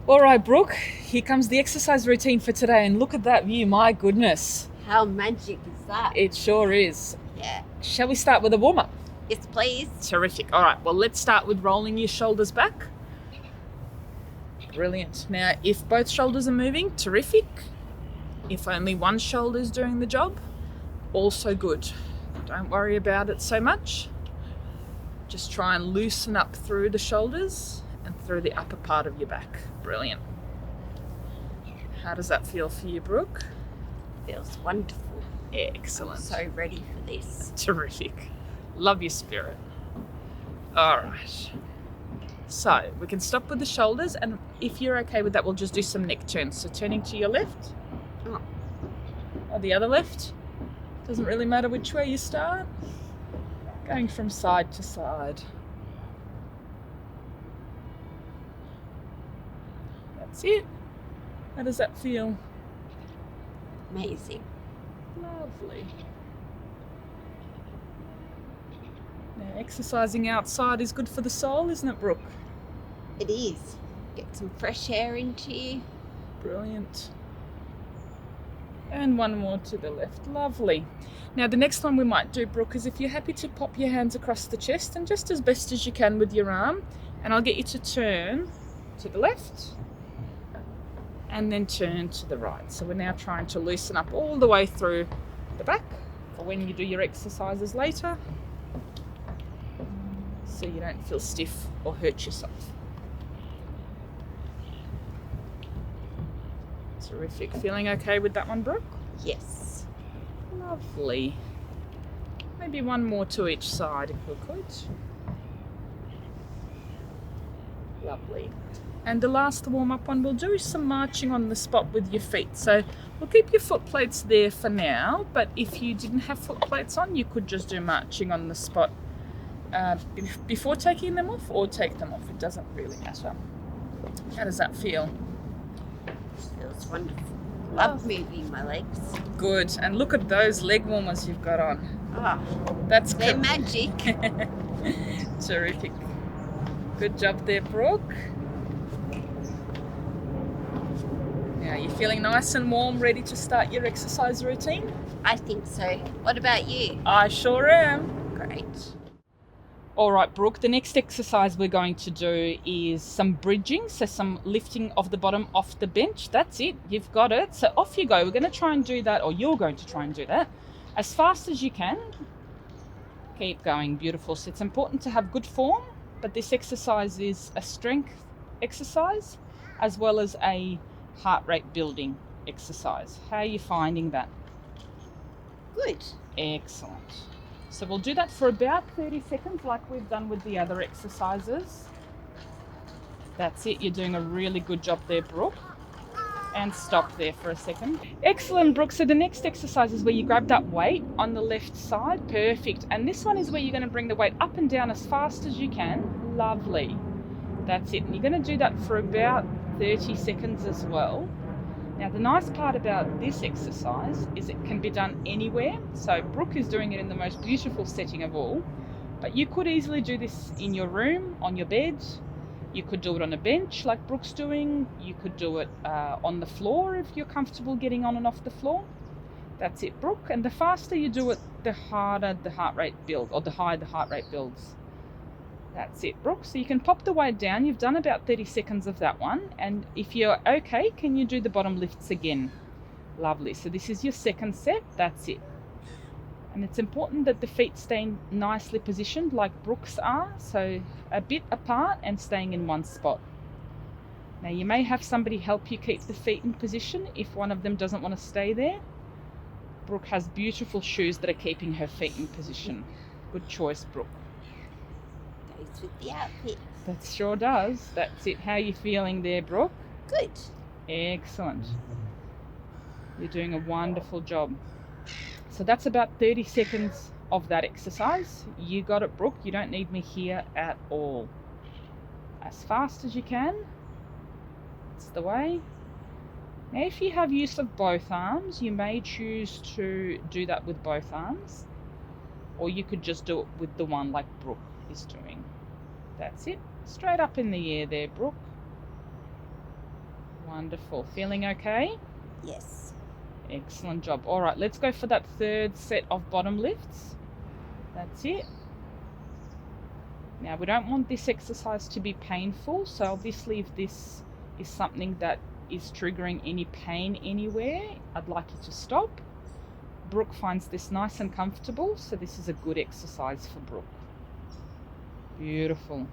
All right, Brooke, here comes the exercise routine for today, and look at that view, my goodness. How magic is that? It sure is. Yeah. Shall we start with a warm-up? Yes, please. Terrific. All right, well, let's start with rolling your shoulders back. Brilliant. Now, if both shoulders are moving, terrific. If only one shoulder is doing the job, also good. Don't worry about it so much. Just try and loosen up through the shoulders and through the upper part of your back. Brilliant. How does that feel for you, Brooke? Feels wonderful. Excellent. I'm so ready for this. Terrific. Love your spirit. All right. So we can stop with the shoulders, and if you're okay with that, we'll just do some neck turns. So turning to your left or the other left. Doesn't really matter which way you start. Going from side to side. That's it. How does that feel? Amazing. Lovely. Now, exercising outside is good for the soul, isn't it, Brooke? It is. Get some fresh air into you. Brilliant. And one more to the left. Lovely. Now, the next one we might do, Brooke, is if you're happy to pop your hands across the chest and just as best as you can with your arm, and I'll get you to turn to the left and then turn to the right. So we're now trying to loosen up all the way through the back for when you do your exercises later, so you don't feel stiff or hurt yourself. Terrific. Feeling okay with that one, Brooke? Yes. Lovely. Maybe one more to each side if we could. Lovely. And the last warm-up one we'll do is some marching on the spot with your feet. So we'll keep your foot plates there for now, but if you didn't have foot plates on, you could just do marching on the spot before taking them off, or take them off. It doesn't really matter. How does that feel? Feels wonderful. Love moving my legs. Good. And look at those leg warmers you've got on. Ah, That's they're magic. Terrific. Good job there, Brooke. Now, you feeling nice and warm, ready to start your exercise routine? I think so. What about you? I sure am. Great. All right, Brooke, the next exercise we're going to do is some bridging, so some lifting of the bottom off the bench. That's it, you've got it. So off you go. We're going to try and do that, or you're going to try and do that, as fast as you can. Keep going, beautiful. So it's important to have good form, but this exercise is a strength exercise as well as a heart rate building exercise. How are you finding that? Good. Excellent. So we'll do that for about 30 seconds like we've done with the other exercises. That's it. You're doing a really good job there, Brooke. And stop there for a second. Excellent, Brooke. So the next exercise is where you grab that weight on the left side. Perfect. And this one is where you're going to bring the weight up and down as fast as you can. Lovely. That's it. And you're going to do that for about 30 seconds as well. Now, the nice part about this exercise is it can be done anywhere. So Brooke is doing it in the most beautiful setting of all, but you could easily do this in your room, on your bed. You could do it on a bench like Brooke's doing. You could do it on the floor if you're comfortable getting on and off the floor. That's it, Brooke. And the faster you do it, the harder the heart rate builds, or the higher the heart rate builds. That's it, Brooke. So you can pop the weight down. You've done about 30 seconds of that one. And if you're okay, can you do the bottom lifts again? Lovely. So this is your second set. That's it. And it's important that the feet stay nicely positioned like Brooke's are. So a bit apart and staying in one spot. Now you may have somebody help you keep the feet in position if one of them doesn't want to stay there. Brooke has beautiful shoes that are keeping her feet in position. Good choice, Brooke. Goes with the outfit. That sure does. That's it. How are you feeling there, Brooke? Good. Excellent. You're doing a wonderful job. So that's about 30 seconds of that exercise. You got it, Brooke. You don't need me here at all. As fast as you can. That's the way. Now, if you have use of both arms, you may choose to do that with both arms, or you could just do it with the one like Brooke is doing. That's it. Straight up in the air there, Brooke. Wonderful. Feeling okay? Yes. Excellent job. All right, let's go for that third set of bottom lifts. That's it. Now, we don't want this exercise to be painful, so obviously if this is something that is triggering any pain anywhere, I'd like you to stop. Brooke finds this nice and comfortable, so this is a good exercise for Brooke. Beautiful.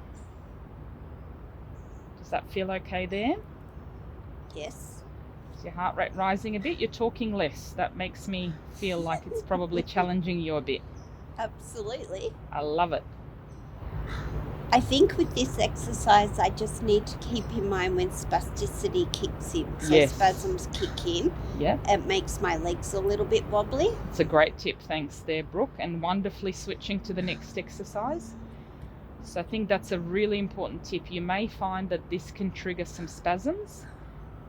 Does that feel okay there? Yes. Is your heart rate rising a bit? You're talking less. That makes me feel like it's probably challenging you a bit. Absolutely. I love it. I think with this exercise, I just need to keep in mind when spasticity kicks in. So Yes. spasms kick in. Yeah. It makes my legs a little bit wobbly. It's a great tip. Thanks there, Brooke. And wonderfully switching to the next exercise. So I think that's a really important tip. You may find that this can trigger some spasms,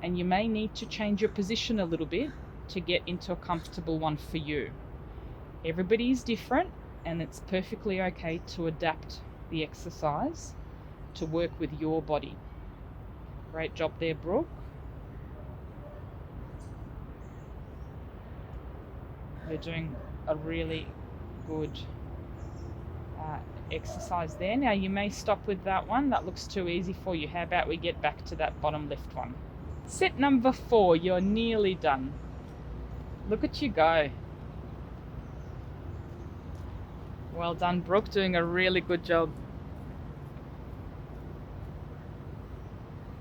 and you may need to change your position a little bit to get into a comfortable one for you. Everybody is different, and it's perfectly okay to adapt the exercise to work with your body. Great job there, Brooke. You're doing a really good exercise there. Now you may stop with that one. That looks too easy for you. How about we get back to that bottom left one? Set number 4, you're nearly done. Look at you go. Well done, Brooke, doing a really good job.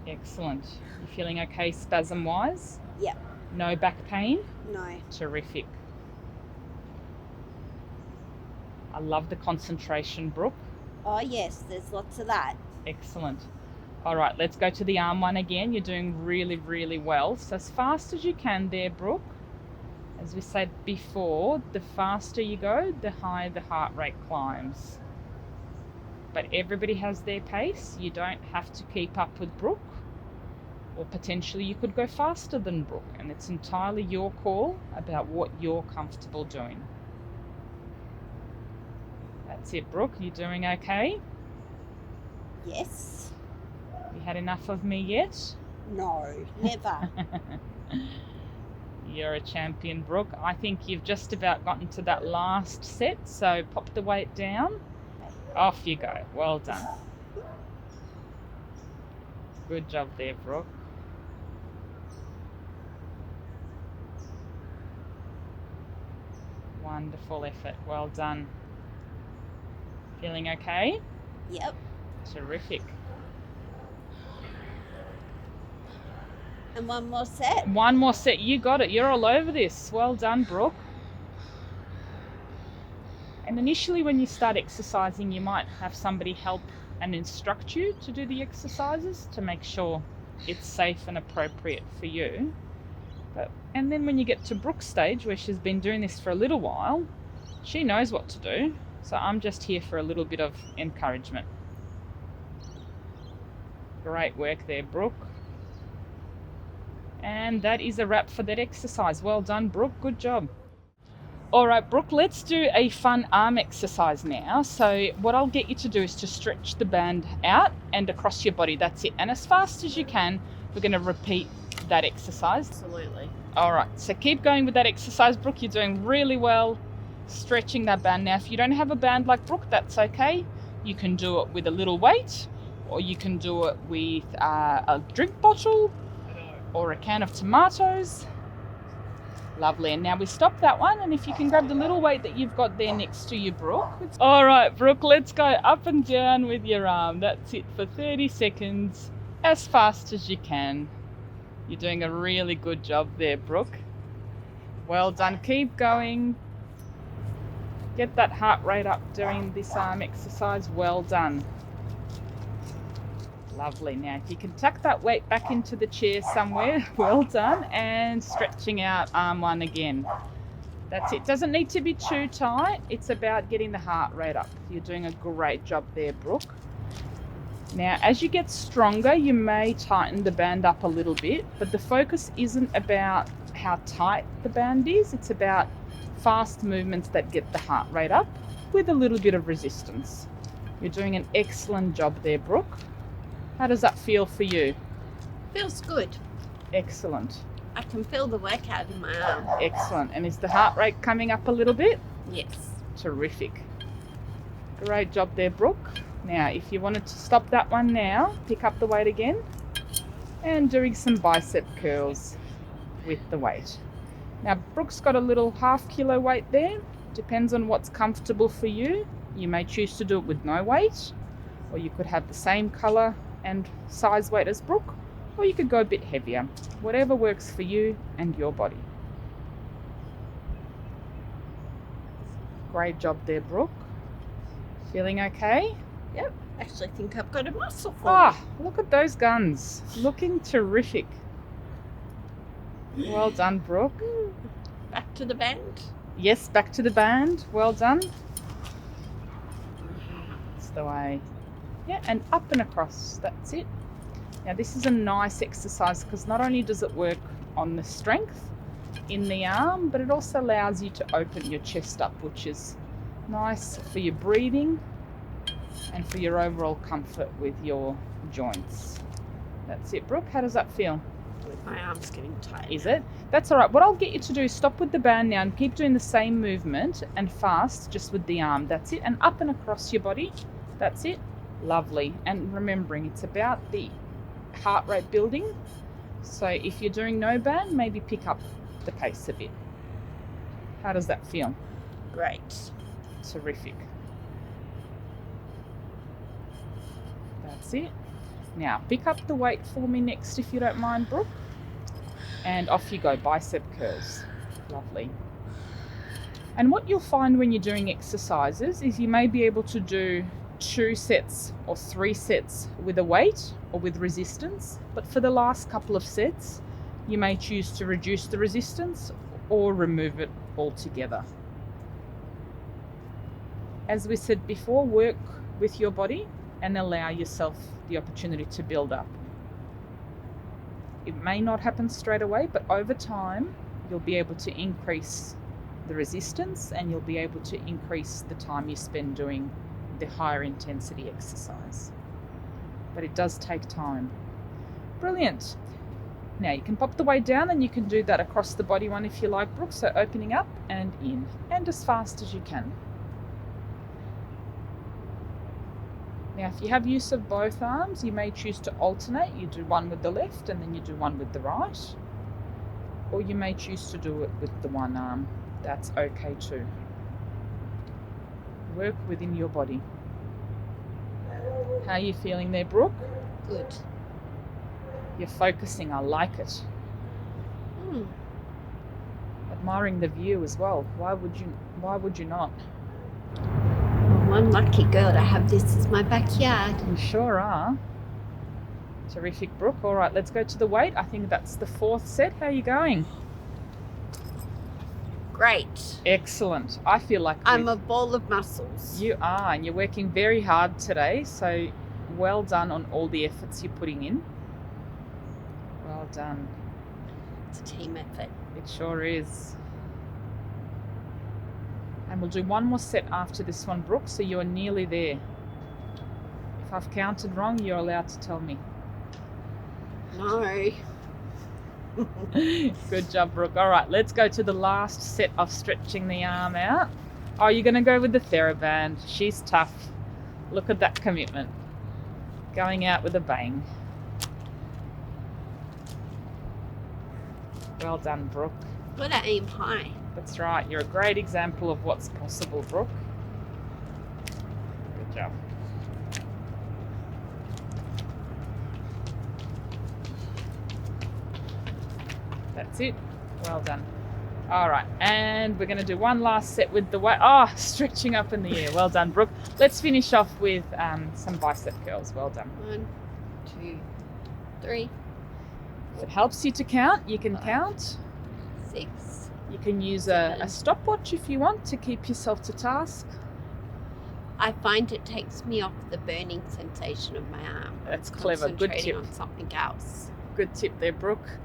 Excellent. You feeling okay spasm-wise? Yep. No back pain? No. Terrific. I love the concentration, Brooke. Oh, yes, there's lots of that. Excellent. All right, let's go to the arm one again. You're doing really, really well. So as fast as you can there, Brooke. As we said before, the faster you go, the higher the heart rate climbs. But everybody has their pace. You don't have to keep up with Brooke. Or potentially you could go faster than Brooke. And it's entirely your call about what you're comfortable doing. That's it, Brooke. You doing okay? Yes. You had enough of me yet? No, never. You're a champion, Brooke. I think you've just about gotten to that last set, so pop the weight down. Off you go. Well done. Good job there, Brooke. Wonderful effort. Well done. Feeling okay? Yep. Terrific. And one more set. One more set. You got it. You're all over this. Well done, Brooke. And initially when you start exercising, you might have somebody help and instruct you to do the exercises to make sure it's safe and appropriate for you. And then when you get to Brooke's stage, where she's been doing this for a little while, she knows what to do. So I'm just here for a little bit of encouragement. Great work there, Brooke. And that is a wrap for that exercise. Well done, Brooke. Good job. All right, Brooke, let's do a fun arm exercise now. So what I'll get you to do is to stretch the band out and across your body. That's it. And as fast as you can, we're going to repeat that exercise. Absolutely. All right, so keep going with that exercise, Brooke. You're doing really well stretching that band. Now, if you don't have a band like Brooke, that's okay. You can do it with a little weight, or you can do it with a drink bottle or a can of tomatoes. Lovely. And now we stop that one, and if you can grab the little weight that you've got there next to you, Brooke. All right, Brooke, let's go up and down with your arm. That's it for 30 seconds, as fast as you can. You're doing a really good job there, Brooke. Well done. Keep going. Get that heart rate up doing this arm exercise. Well done. Lovely. Now, if you can tuck that weight back into the chair somewhere, well done. And stretching out arm one again. That's it. Doesn't need to be too tight. It's about getting the heart rate up. You're doing a great job there, Brooke. Now, as you get stronger, you may tighten the band up a little bit, but the focus isn't about how tight the band is. It's about fast movements that get the heart rate up with a little bit of resistance. You're doing an excellent job there, Brooke. How does that feel for you? Feels good. Excellent. I can feel the workout in my arm. Excellent. And is the heart rate coming up a little bit? Yes. Terrific. Great job there, Brooke. Now, if you wanted to stop that one now, pick up the weight again and doing some bicep curls with the weight. Now, Brooke's got a little 1/2 kilo weight there. Depends on what's comfortable for you. You may choose to do it with no weight, or you could have the same color and size weight as Brooke, or you could go a bit heavier. Whatever works for you and your body. Great job there, Brooke. Feeling okay? Yep. Actually think I've got a muscle for Ah, look at those guns. Looking terrific. Well done, Brooke. Back to the band. Yes, back to the band. Well done. That's the way. Yeah, and up and across. That's it. Now, this is a nice exercise because not only does it work on the strength in the arm, but it also allows you to open your chest up, which is nice for your breathing and for your overall comfort with your joints. That's it, Brooke. How does that feel? My arm's getting tight. Is it? That's all right. What I'll get you to do is stop with the band now and keep doing the same movement and fast just with the arm. That's it. And up and across your body. That's it. Lovely. And remembering, it's about the heart rate building. So if you're doing no band, maybe pick up the pace a bit. How does that feel? Great. Terrific. That's it. Now pick up the weight for me next if you don't mind, Brooke. And off you go, bicep curls. Lovely. And what you'll find when you're doing exercises is you may be able to do 2 sets or 3 sets with a weight or with resistance, but for the last couple of sets, you may choose to reduce the resistance or remove it altogether. As we said before, work with your body and allow yourself the opportunity to build up. It may not happen straight away, but over time, you'll be able to increase the resistance and you'll be able to increase the time you spend doing the higher intensity exercise. But it does take time. Brilliant. Now you can pop the weight down and you can do that across the body one if you like, Brooke. So opening up and in and as fast as you can. Now, if you have use of both arms, you may choose to alternate. You do one with the left and then you do one with the right. Or you may choose to do it with the one arm. That's okay too. Work within your body. How are you feeling there, Brooke? Good. You're focusing. I like it. Admiring the view as well. Why would you not? One lucky girl to have this as my backyard. You sure are. Terrific, Brooke. All right, let's go to the weight. I think that's the 4th set. How are you going? Great. Excellent. I feel like I'm a ball of muscles. You are, and you're working very hard today. So well done on all the efforts you're putting in. Well done. It's a team effort. It sure is. And we'll do one more set after this one, Brooke, so you're nearly there. If I've counted wrong, you're allowed to tell me. No. Good job, Brooke. All right, let's go to the last set of stretching the arm out. Oh, you're going to go with the TheraBand. She's tough. Look at that commitment. Going out with a bang. Well done, Brooke. Gotta aim high. That's right. You're a great example of what's possible, Brooke. Good job. That's it. Well done. All right. And we're going to do one last set with the weight. Oh, stretching up in the air. Well done, Brooke. Let's finish off with some bicep curls. Well done. 1, 2, 3. If it helps you to count, you can count. 6. You can use a stopwatch if you want to keep yourself to task. I find it takes me off the burning sensation of my arm. That's clever. Good tip. Concentrating on something else. Good tip there, Brooke.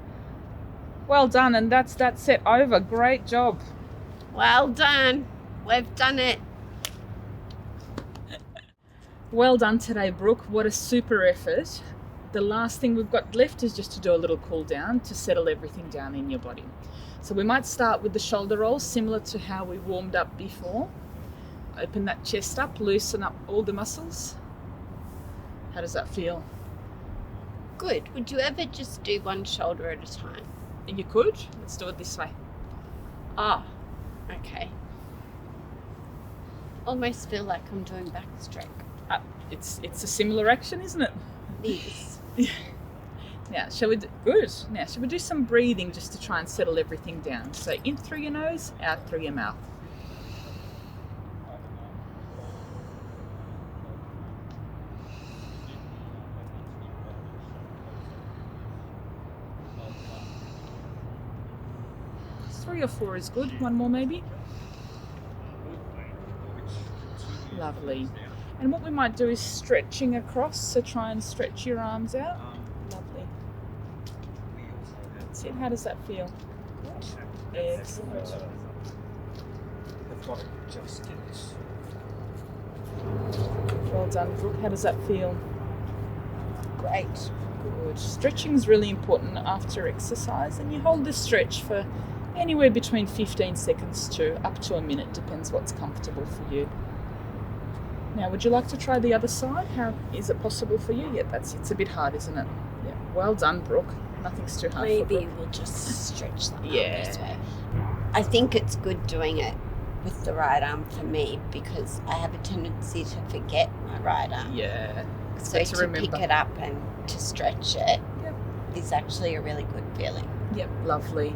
Well done, and that's that set over. Great job. Well done. We've done it. Well done today, Brooke. What a super effort. the last thing we've got left is just to do a little cool down to settle everything down in your body. So we might start with the shoulder rolls, similar to how we warmed up before. Open that chest up, loosen up all the muscles. How does that feel? Good. Would you ever just do one shoulder at a time? You could. Let's do it this way. Ah, okay. Almost feel like I'm doing backstroke. It's a similar action, isn't it? It is. Now, shall we do some breathing just to try and settle everything down? So in through your nose, out through your mouth. Three or four is good. One more maybe. Lovely. And what we might do is stretching across, so try and stretch your arms out. Lovely. That's it. How does that feel? Excellent. They've got to just get this. Well done, Brooke. How does that feel? Great. Good. Stretching is really important after exercise, and you hold the stretch for anywhere between 15 seconds to up to a minute, depends what's comfortable for you. Now, would you like to try the other side? How is it possible for you? Yeah, it's a bit hard, isn't it? Yeah. Well done, Brooke. Nothing's too hard. Maybe for Brooke. we'll just stretch that Yeah. arm this way. I think it's good doing it with the right arm for me because I have a tendency to forget my right arm. Yeah. So to pick it up and to stretch it Yep. is actually a really good feeling. Yep, lovely.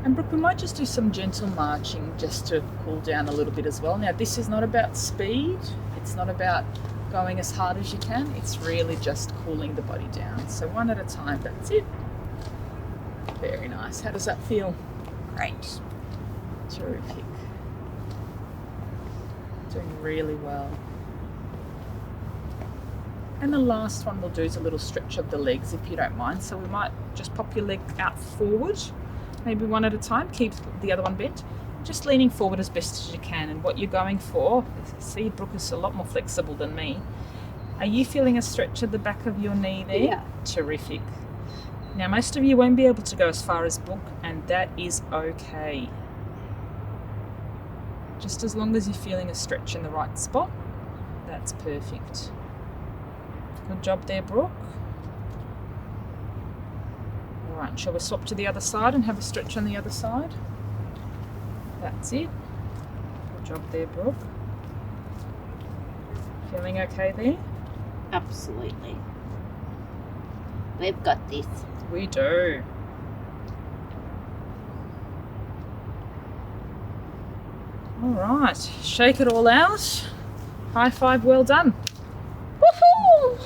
And Brooke, we might just do some gentle marching just to cool down a little bit as well. Now, this is not about speed. It's not about going as hard as you can. It's really just cooling the body down. So one at a time, that's it. Very nice. How does that feel? Great. Terrific. Doing really well. And the last one we'll do is a little stretch of the legs, if you don't mind. So we might just pop your leg out forward, maybe one at a time. Keep the other one bent. Just leaning forward as best as you can. And what you're going for, see, Brooke is a lot more flexible than me. Are you feeling a stretch at the back of your knee there? Yeah. Terrific. Now, most of you won't be able to go as far as Brooke, and that is okay. Just as long as you're feeling a stretch in the right spot, that's perfect. Good job there, Brooke. All right, shall we swap to the other side and have a stretch on the other side? That's it. Good job there, Brooke. Feeling okay there? Absolutely. We've got this. We do. All right, shake it all out. High five, well done. Woohoo!